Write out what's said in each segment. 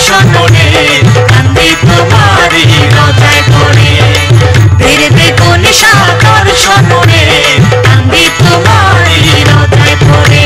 दर्शन रे कांदी तुम्हारी रजाय पड़े तेरे देखो निशा दर्शन रे कांदी तुम्हारी रजाय पड़े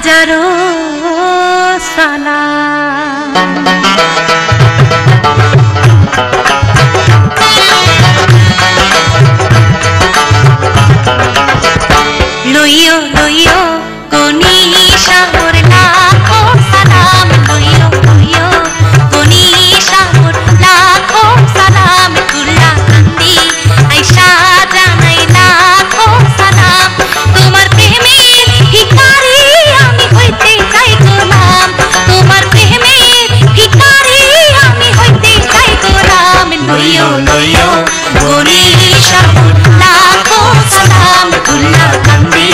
हजारों सलाम लइयो लइयो गनीशा मोर लाखो सलाम लइयो लइयो गनीशा मोर लाखो सलाम तुल्ला कांदी आइशा जानाई लाखो सलाम तुम्हार प्रेमेर भिखारी आमी हইতে চাই গোলাম তোমার প্রেমের ভিখারি আমি হইতে চাই গোলাম লইও লইও গনীশা মোর লাখো সালাম তুল্লা কান্দি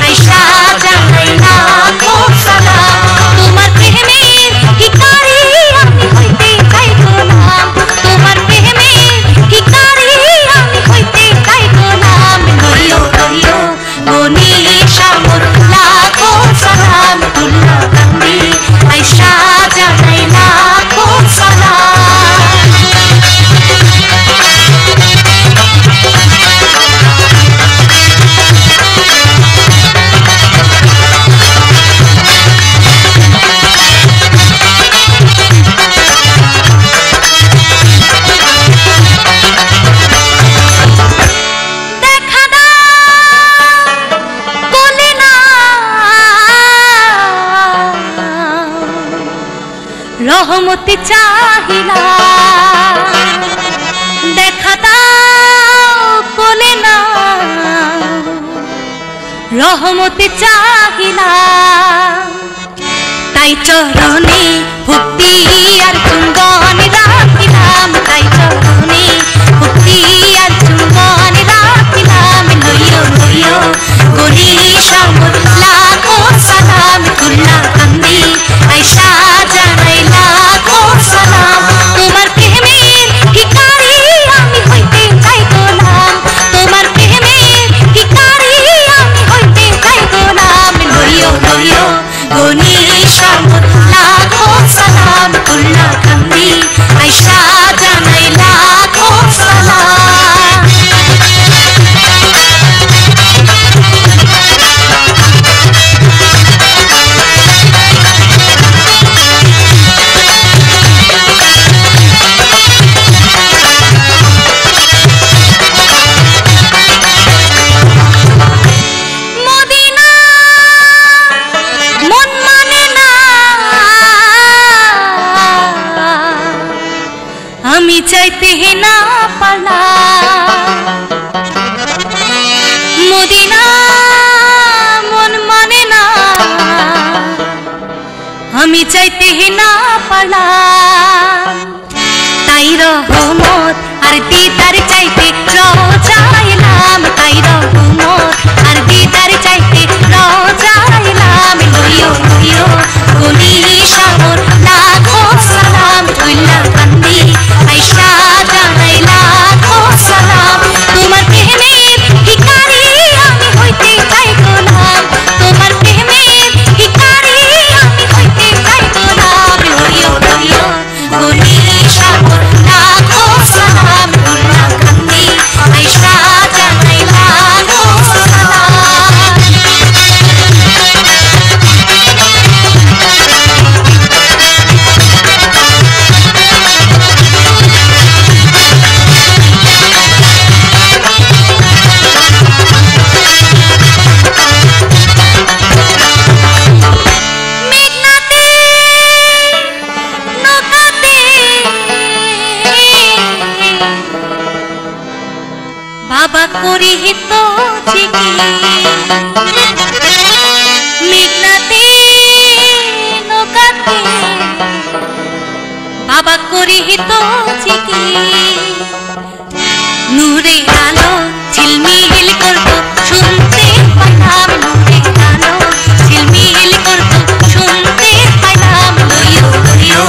আইশা জানাই লাখো সালাম তোমার প্রেমের ভিখারি আমি হইতে চাই গোলাম তোমার প্রেমের ভিখারি আমি হইতে চাই গোলাম লইও লইও গনীশা মোর লাখো সালাম তুল্লা কান্দি আইশা জানাই লাখো সালাম रहमत चाहिला देखा दाओ कोले ना রহমতে চাহিলাম তাই চরণে ভক্তি আর চুম্বন রাখিলাম তাই চরণে ভক্তি আর চুম্বন রাখিলাম লইও লইও গণেশ মোর লাখো সালাম তুল্লা কান্দি আয়সা জানাই লাখো সালাম তোমার প্রেমের ভিখারি আমি হইতে চাই গোলাম তোমার প্রেমের ভিখারি আমি হইতে চাই গোলাম লইও লইও গণেশ মোর লাখো সালাম তুল্লা কান্দি আয়সা জানাই লাখো সালাম মদিনা মন মানে না আমি চাইতে না পারলাম মদিনা মন মানে না আমি চাইতে না পারলাম তাই রহমত আর দিদার চাইতে রোজাইলাম তাই রহমত আর দিদার চাইতে রোজাইলাম লইও লইও গণেশ মোর লাখো সালাম তুল্লা কান্দি আয়সা জানাই লাখো সালাম তোমার প্রেমের ভিখারি আমি হইতে চাই গোলাম তোমার প্রেমের ভিখারি আমি হইতে চাই গোলাম লইও লইও গণেশ মোর লাখো সালাম তুল্লা কান্দি আয়সা জানাই লাখো সালাম মেঘনাতে নৌকাতে বাবা করি তো চিকি মেঘনাতে নৌকাতে বাবা করি তো চিকি নূরে আলো ঝিলমিল করতো শুনতে পাইলাম নূরে আলো ঝিলমিল করতো শুনতে পাইলাম লইও লইও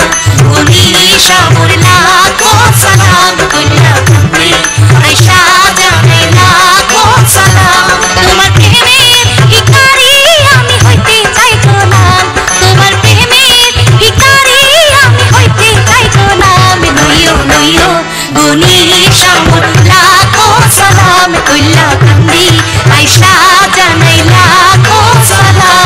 গণেশ মোর লাখো সালাম তুল্লা কান্দি আয়সা জানাই লাখো সালাম তোমার প্রেমের ভিখারি আমি হইতে চাই গোলাম তোমার প্রেমের ভিখারি আমি হইতে চাই গোলাম লইও লইও গণেশ মোর লাখো সালাম তুল্লা কান্দি আয়সা জানাই লাখো সালাম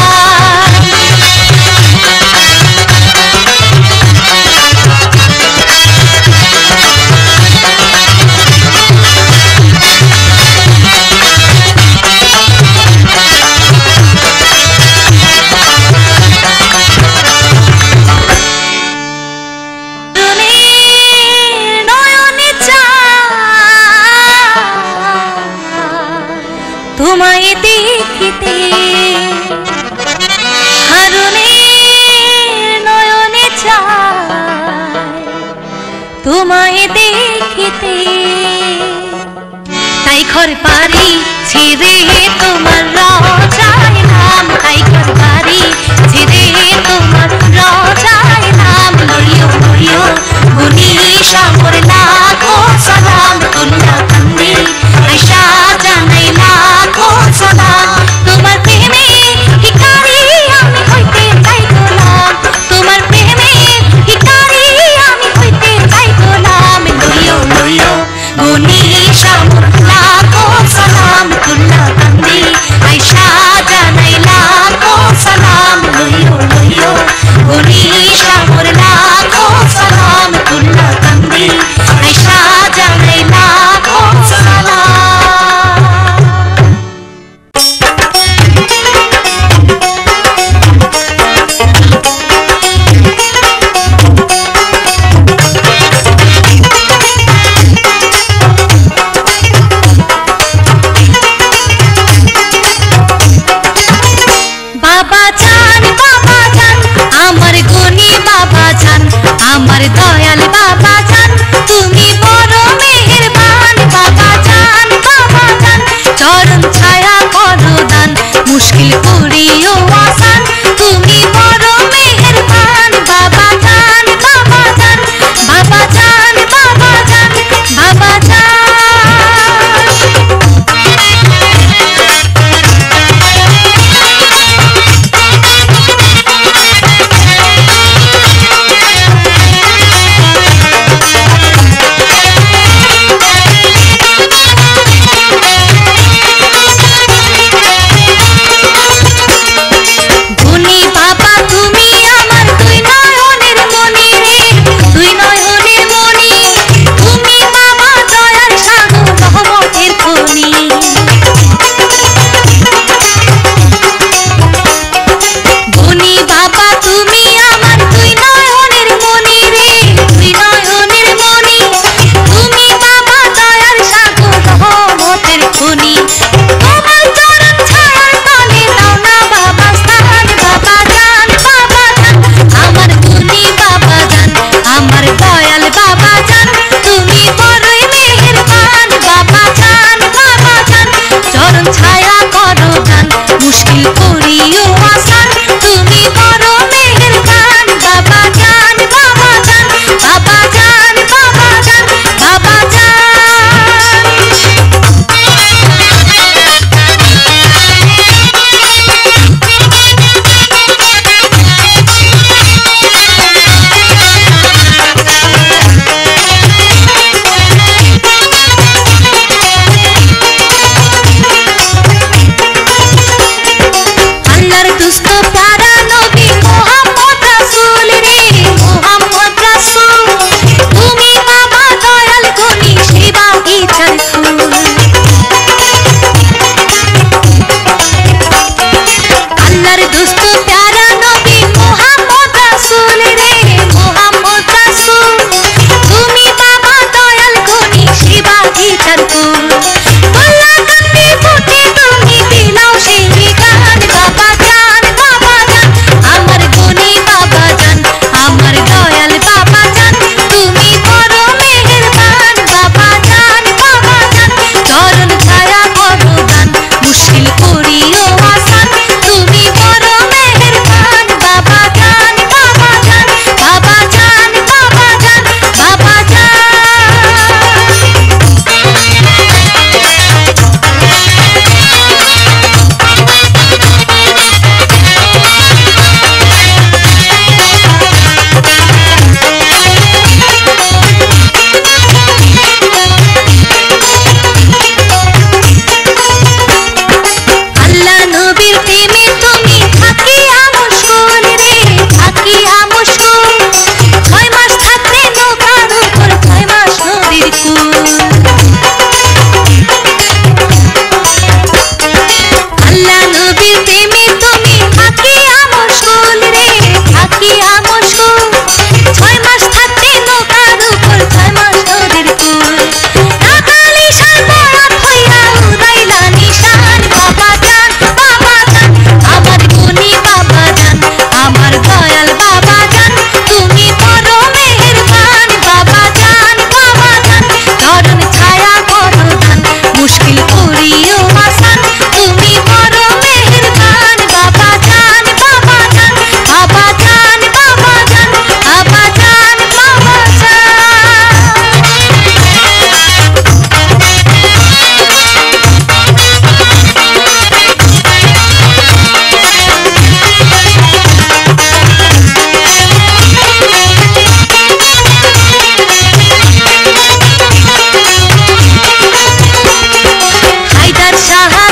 নয়নে তোমায় দেখিতে হারুনের নয়নে চায় তোমায় দেখিতে তাই ঘর বাড়ি ছেড়ে তোমার রজাইলাম তাই ঘর বাড়ি ছেড়ে তোমার রজাইলাম লইও লইও গণেশ মোর লাখো সালাম তুল্লা কান্দি আয়সা জানাই লাখো সালাম তোমার প্রেমের ভিখারি আমি হইতে চাই গোলাম তোমার প্রেমের ভিখারি আমি হইতে চাই গোলাম লইও লইও গণেশ মোর লাখো সালাম তুল্লা কান্দি আয়সা জানাই লাখো সালাম লইও লইও গণেশ মোর লাখো সালাম তুল্লা কান্দি আয়সা জানাই লাখো সালাম চরণ ছায়া করো দান মুশকিল করিও আসান তুমি বড় মেহেরবান বাবা জান বাবা জান বাবা জান বাবা জান বাবা জান সাহা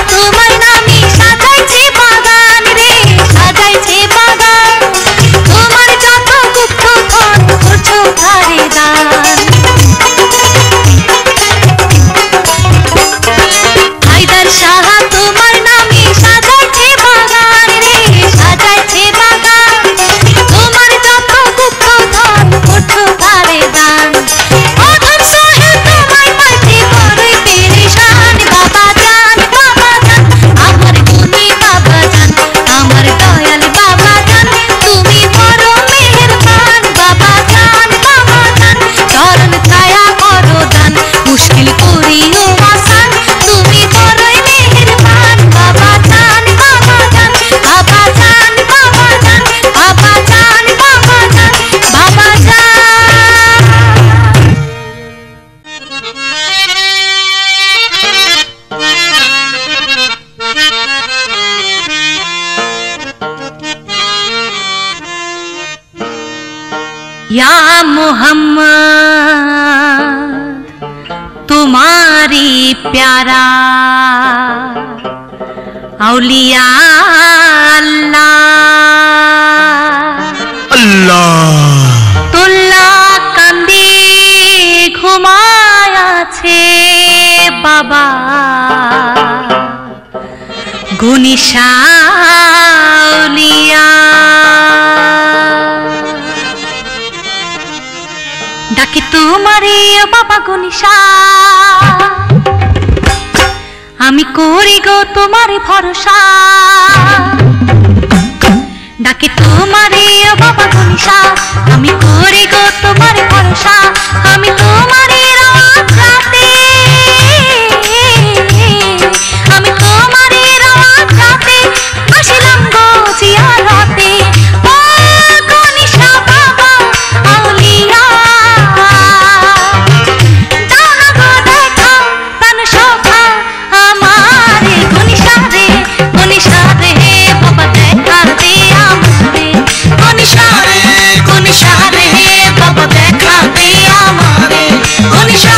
या मोहम्मद तुम्हारी प्यारा औलिया अल्लाह तुल्ला कांदी घुमायाছে बाबा गुनिशा औलिया डाकी तुम्हारे बाबा गुनिशा आमी करी गो तुम्हारे भरोसा डाकी तुम्हारे बाबा गुनिशा आमी करी गो तुम्हारे भरोसा आमी तुम्हारे रात राते आमी तुम्हारे रात राते आशिलाम गो जियारते ओ गुनिशा बाबा औलिया दाना गो देखो तन शोभा हमारे गुनिशा रे बाबा देखा दे हमारे गुनिशा रे बाबा देखा दे हमारे गुनिशा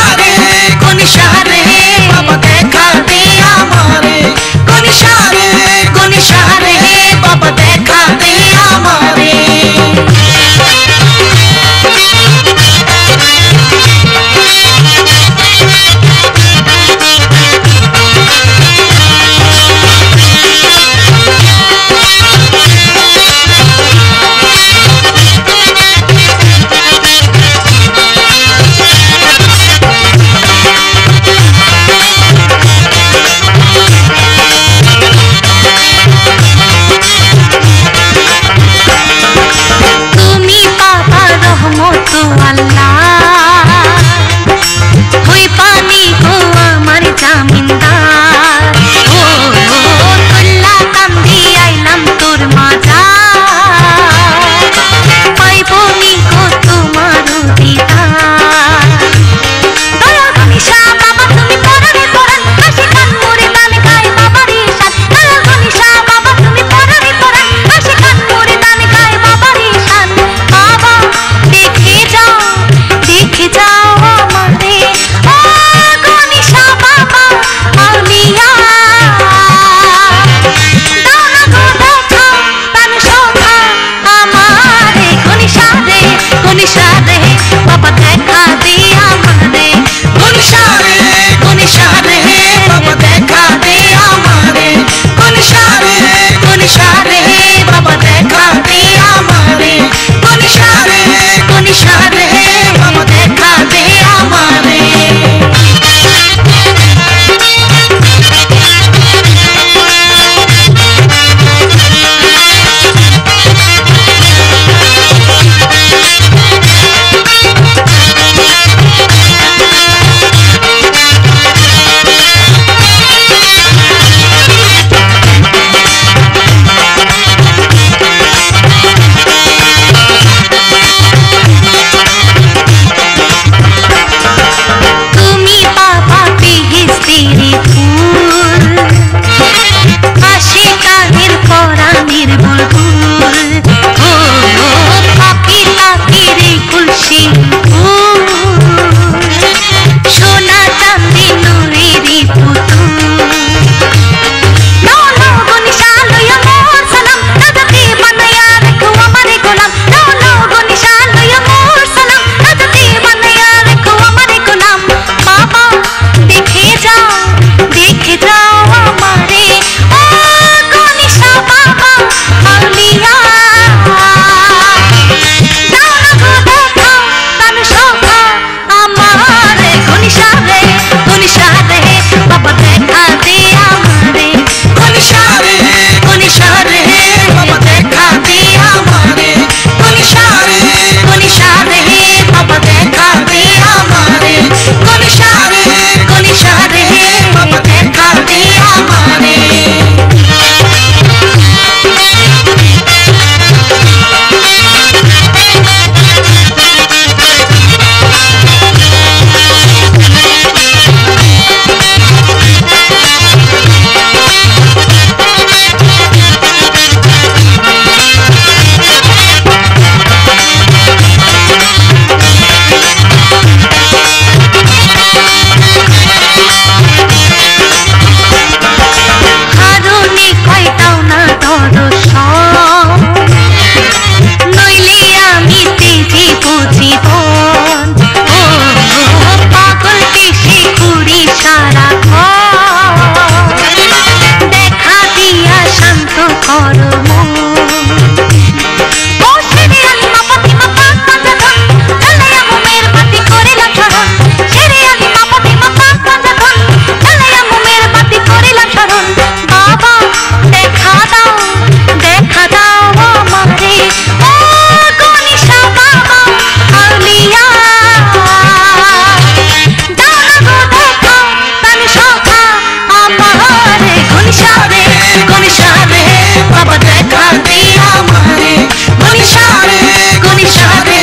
গনিশারে গনিশারে বাবা দেখা দে আমারে গনিশারে গনিশারে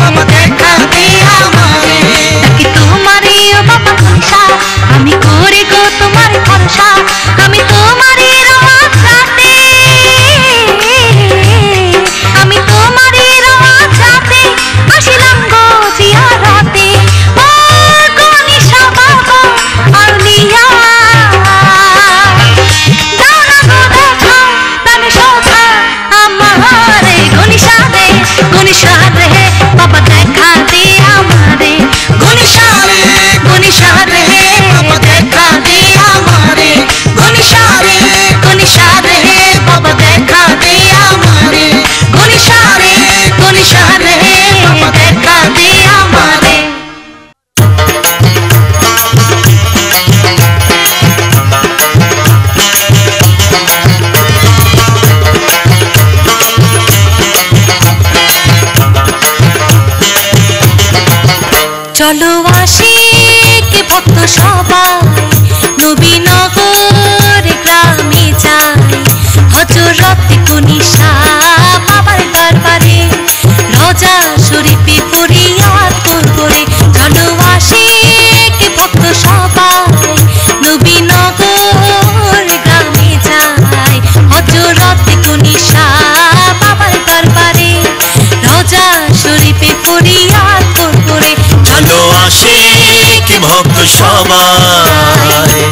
বাবা দেখা দে আমারে ডাকি তোমারে ও বাবা গনিশা আমি করে গো তোমার ভরসা আমি তোমারই রাত রাতে আমি তোমারই রাত রাতে আসিলাম গো জিয়ারতে ও গনিশা বাবা আউলিয়া দাও না গো দেখা প্রাণ শোভা আমারে গনিশারে গনিশারে বাবা দেখা দে আমারে গনিশারে গনিশারে বাবা দেখা দে আমারে গনিশারে গনিশারে বাবা দেখা দে আমারে গনিশারে গনিশারে বাবা দেখা দে আমারে চলো আশিক ভক্ত সবাই নবীনগর গ্রামে যাই হযরত গনিশা বাবার দরবারে রোজা শরীফে ফরিয়াদ করব রে চলো আশিক ভক্ত সবাই নবীনগর গ্রামে যাই হযরত গনিশা বাবার দরবারে রোজা শরীফে ফরিয়াদ করব রে চলো আশিক ভক্ত সবাই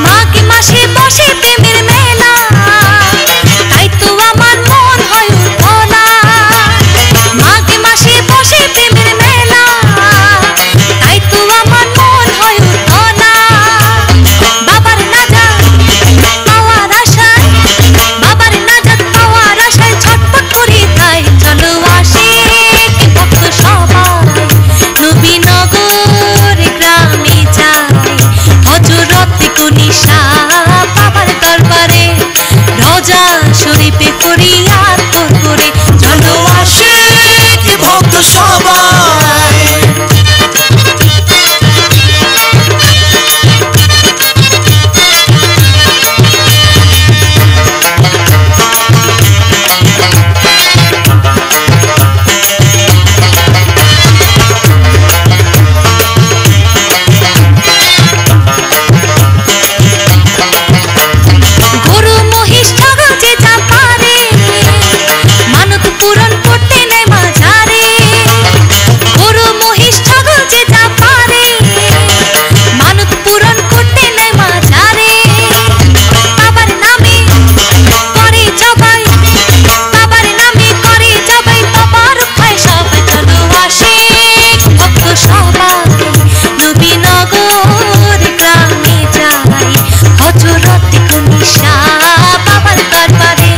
মাঘ মাসে বসে প্রেমের মেলা তাই তো আমার মন হয় উৎফলা মাঘ মাসে বসে প্রেমের মেলা তাই তো আমার মন হয় উৎফলা বাবার নাজাত পাওয়ার আশায় বাবার নাজাত পাওয়ার আশায় ছটফট করি তাই চলো আশিক ভক্ত সবাই নবীনগর গ্রামে যাই হযরত গনিশা বাবার দরবারে রোজা শরীফে ফরিয়াদ করব রে চলো আশিক ভক্ত সবাই গরু মহিষ ছাগল যে যা পারে মানত পূরণ করতে নেয় মাঝারে গরু মহিষ ছাগল যে যা পারে মানত পূরণ করতে নেয় মাঝারে বাবার নামে করে জবাই বাবার নামে করে জবাই বাবার খায় সবাই চলো আশিক ভক্ত সবাই নবীনগর গ্রামে যাই হযরত গনিশা বাবার দরবারে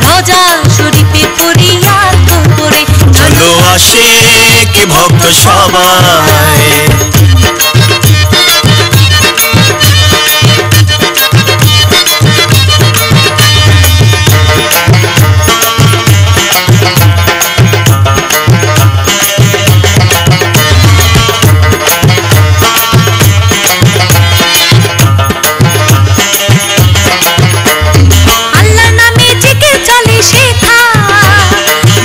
রোজা শরীফে ফরিয়াদ করব রে চলো আশিক ভক্ত সবাই আল্লাহর নামে জিকির চলে শেখা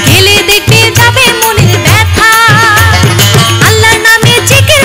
গেলে দেখবে যাবে মনের ব্যথা আল্লাহর নামে জিকির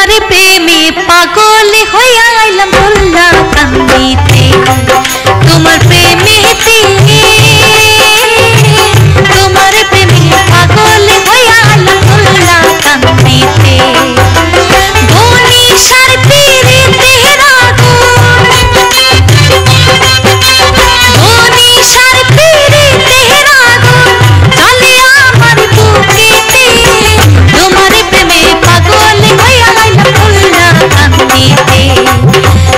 তোমার প্রেমে পাগল হইয়া আইলাম ভোলা কান্দিতে তোমার প্রেমেতে তোমার প্রেমে পাগল হইয়া আইলাম ভোলা কান্দিতে বনিশার পিরিতে রাগুন বনিশার পিরিতে রাগুন চলে আমার বুকেতে তোমার প্রেমে পাগল হইয়া আইলাম ভোলা কান্দিতে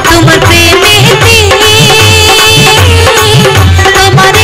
তোমার প্রেমেতে তোমার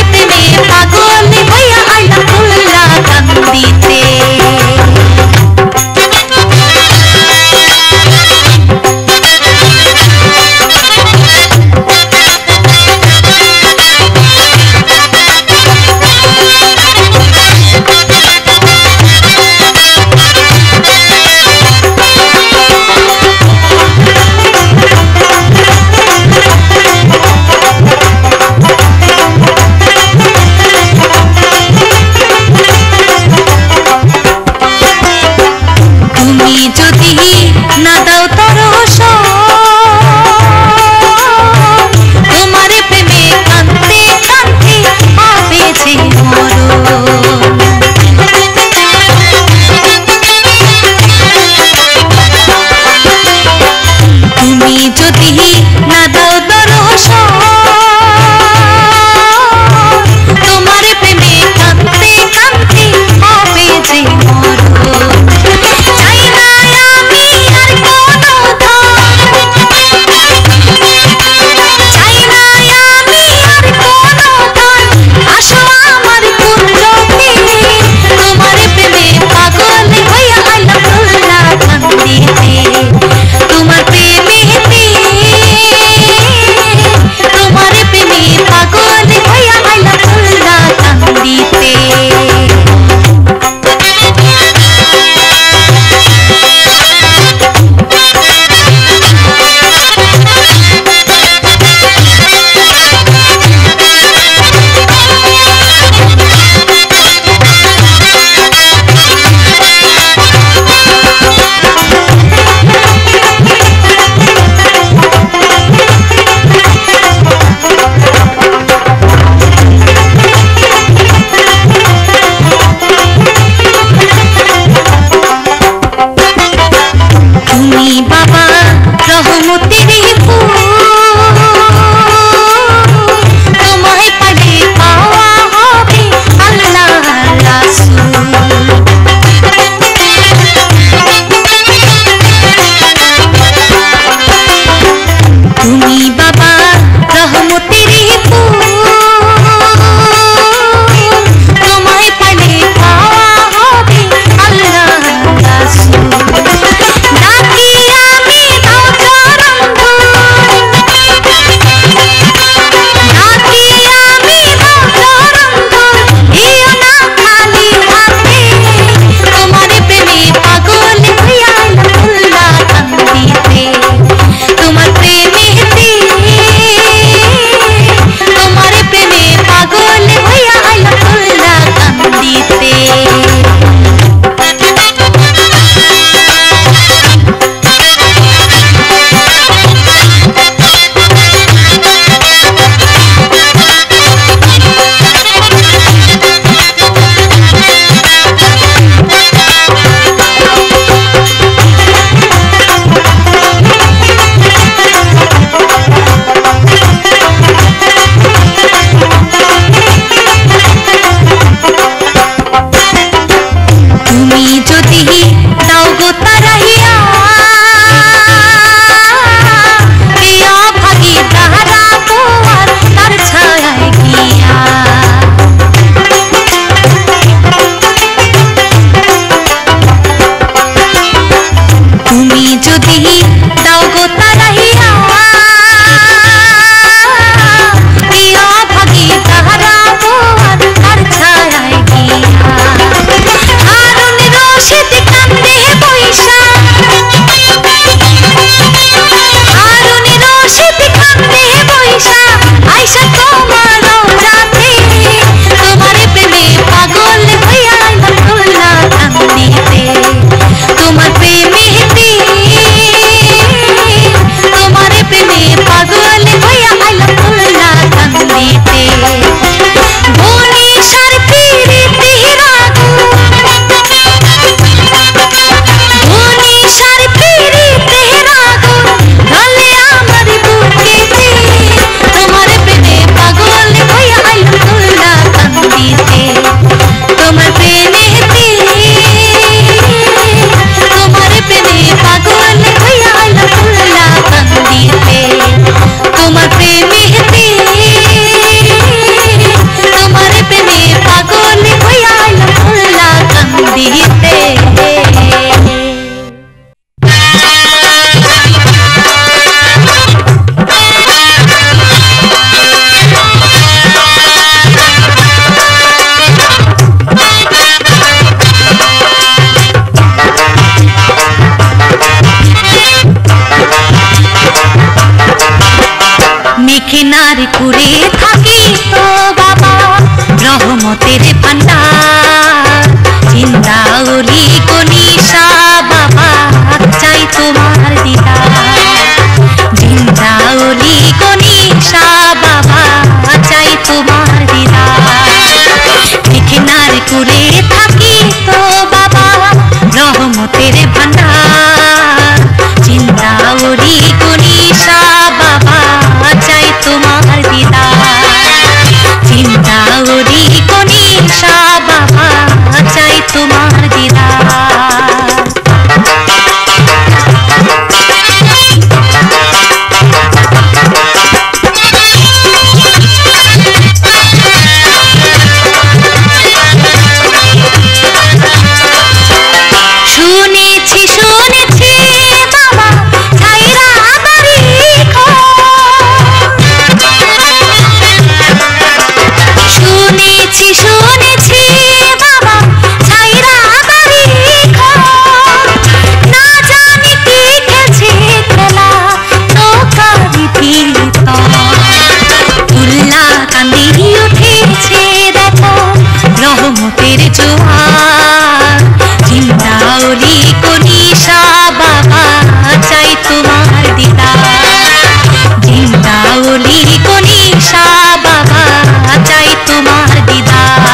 কিনারপুরে থাকি তো বাবা রহমতের ভান্ডার জিন্দাউলি গনিশা বাবা চাই তোমার দিদার জিন্দাউলি গনিশা বাবা চাই তোমার দিদার কিনারপুরে থাকি তো বাবা রহমতের ভান্ডার জিন্দাউলি গনিশা বাবা চাই তোমার দিদার জিন্দাউলি গনিশা বাবা চাই তোমার দিদার শুনেছি শুনেছি বাবা ছাইরা বাড়ি শুনেছি শুনেছি বাবা ছাইরা বাড়ি না জানি কি খেলছে খেলা নৌকারি তুল্লা কান্দি উঠেছে দেখো রহমতের জোয়ার জিন্দাউলি গনিশা বাবা চাই তোমার দিদার জিন্দাউলি গনিশা বাবা চাই তোমার দিদার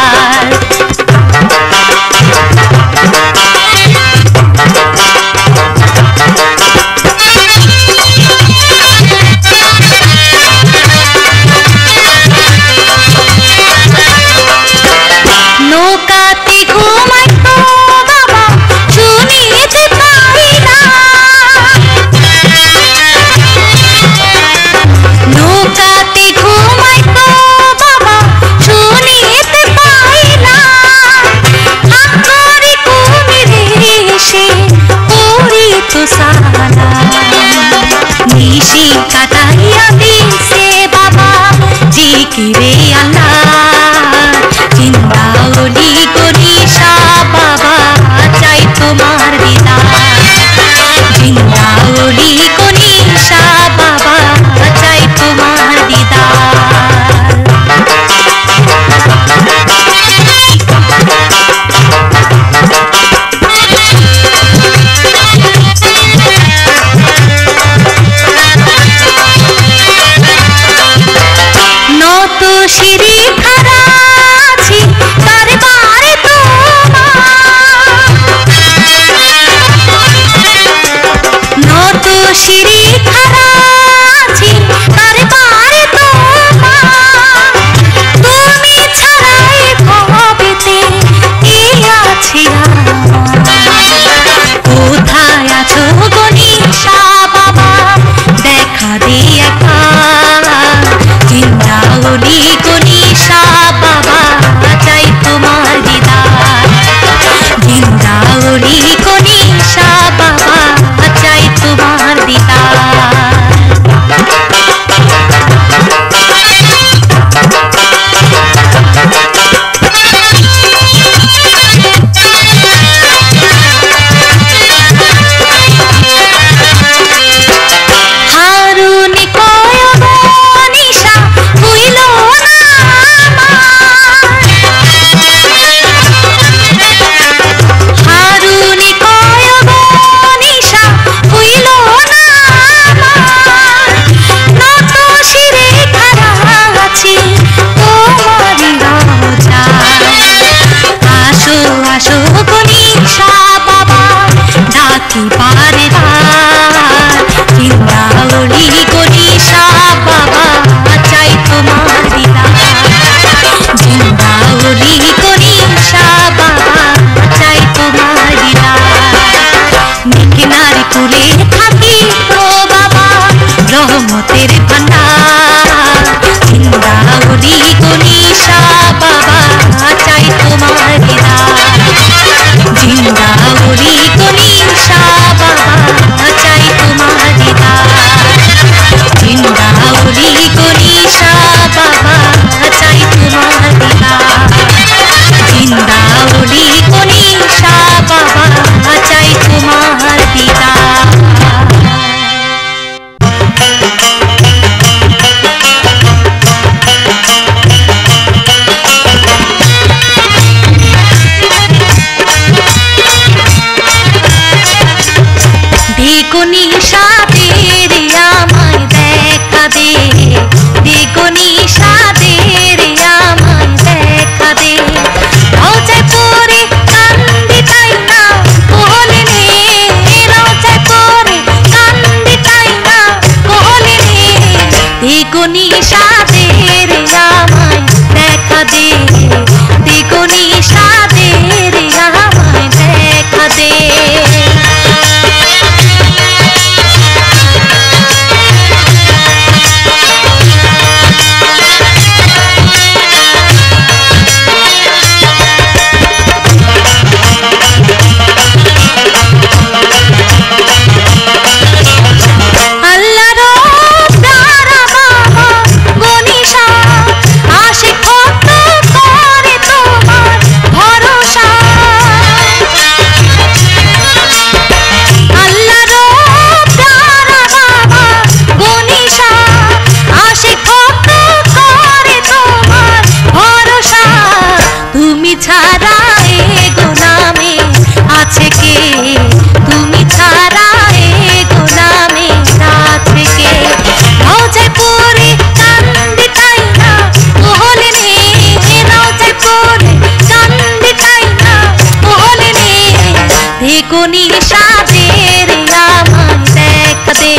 নিশাদের আমায় দেখা দে,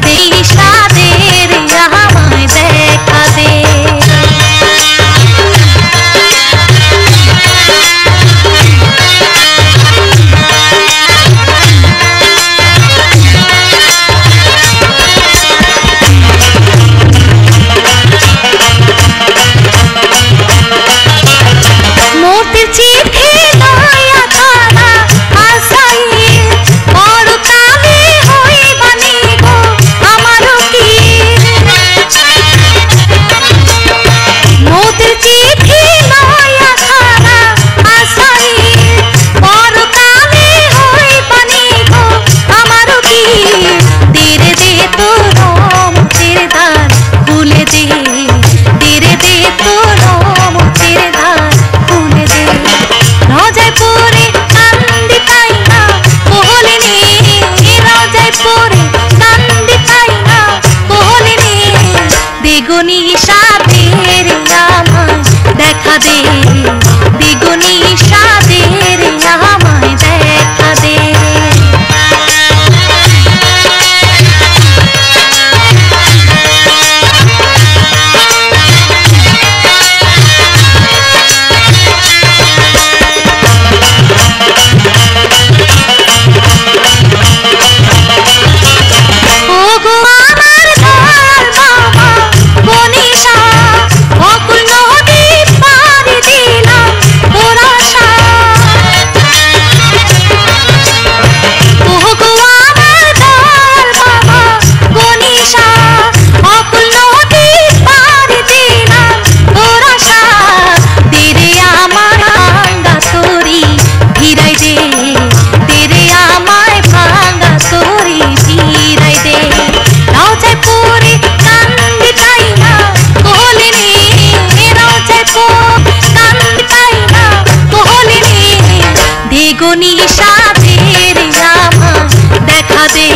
নিশাদের আমায় দেখা দে। মূর্তির চিঠি লইয়া খানা আসাই বড় কালে হইবানি গো আমারও কি। মূর্তির চিঠি লইয়া খানা আসাই বড় কালে হইবানি গো আমারও কি। তেরে দে তোর মুখের দ্বার খুলে দে, তেরে দে তোর মুখের দ্বার খুলে দে। রোজায় পরে কান্দি তাই না কোহলে নে, রোজায় পরে কান্দি তাই না কোহলে নে। বেগুনি সাদের আমায় দেখা দে, বেগুনি সাদের আমায় দেখা দে। ওগো আমার দয়াল বাবা বনিশা, অকুল নদী পাড়ি দিলাম তোর আশা। ওগো আমার দয়াল বাবা বনিশা, অকুল নদী পাড়ি দিলাম তোর আশা। তেরে আমার ভাঙ্গা তোরি ফিরাই দে, তেরে আমায় ভাঙ্গা তোরি ফিরাই দে। রোজায় পরে কান্দি তাই না কোহলে নে, রোজায় পরে কান্দি তাই না কোহলে নে। বেগুনি সাদের আমায় দেখা দে,